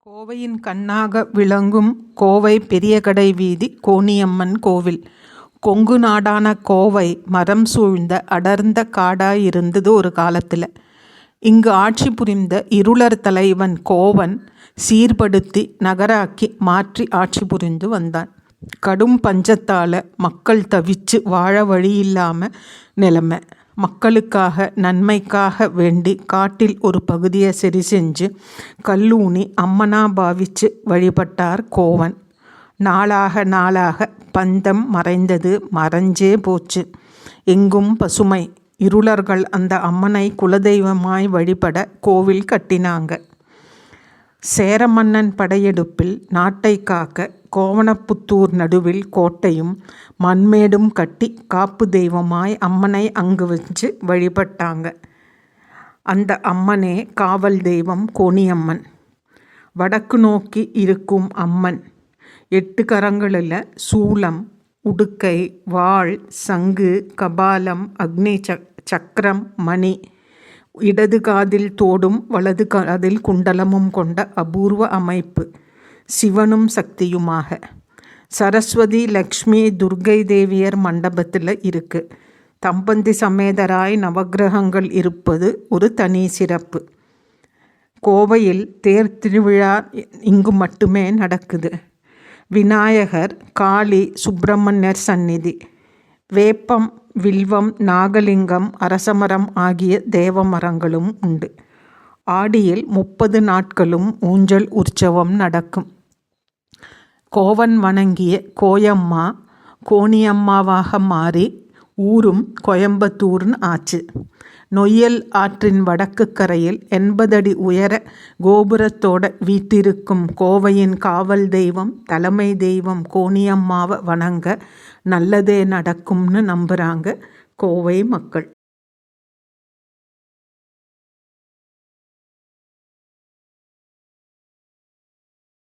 கோவையின் கண்ணாக விளங்கும் கோவை பெரியகடை வீதி கோணியம்மன் கோவில். கொங்கு நாடான கோவை மரம் சூழ்ந்த அடர்ந்த காடாயிருந்தது ஒரு காலத்தில். இங்கு ஆட்சி புரிந்த இருளர் தலைவன் கோவன் சீர்படுத்தி நகராக்கி மாற்றி ஆட்சி புரிந்து வந்தான். கடும் பஞ்சத்தால் மக்கள் தவிச்சு வாழ வழியில்லாமல் நிலைமை. மக்களுக்காக நன்மைக்காக வேண்டி காட்டில் ஒரு பகுதியை சரி செஞ்சு கல்லூனி அம்மனா பாவிச்சு வழிபட்டார் கோவன். நாளாக பந்தம் மறைந்தது, மறைஞ்சே போச்சு. எங்கும் பசுமை. இருளர்கள் அந்த அம்மனை குலதெய்வமாய் வழிபட கோவில் கட்டினாங்க. சேரமன்னன் படையெடுப்பில் நாட்டை காக்க கோவணப்புத்தூர் நடுவில் கோட்டையும் மண்மேடும் கட்டி காப்பு தெய்வமாய் அம்மனை அங்கு வச்சு வழிபட்டாங்க. அந்த அம்மனே காவல் தெய்வம் கோணியம்மன். வடக்கு நோக்கி இருக்கும் அம்மன் 8 கரங்களில் சூலம், உடுக்கை, வாள், சங்கு, கபாலம், அக்னி சக்கரம், மணி, இடது காதில் தோடும் வலது காதில் குண்டலமும் கொண்ட அபூர்வ அமைப்பு. சிவனும் சக்தியுமாக. சரஸ்வதி, லக்ஷ்மி, துர்க்கை தேவியர் மண்டபத்தில் இருக்கு. தம்பந்தி சமேதராய் நவக்கிரகங்கள் இருப்பது ஒரு தனி சிறப்பு. கோவையில் தேர் திருவிழா இங்கு மட்டுமே நடக்குது. விநாயகர், காளி, சுப்பிரமணியர் சந்நிதி, வேப்பம், வில்வம், நாகலிங்கம், அரசமரம் ஆகிய தேவமரங்களும் உண்டு. ஆடியில் 30 நாட்களும் ஊஞ்சல் உற்சவம் நடக்கும். கோவன் வணங்கிய கோயம்மா கோணியம்மாவாக மாறி ஊரும் கோயம்புத்தூர்னு ஆச்சு. நொய்யல் ஆற்றின் வடக்கு கரையில் 80 அடி உயர கோபுரத்தோட வீட்டிருக்கும் கோவையின் காவல் தெய்வம், தலைமை தெய்வம் கோணியம்மாவை வணங்க நல்லதே நடக்கும்னு நம்புகிறாங்க கோவை மக்கள்.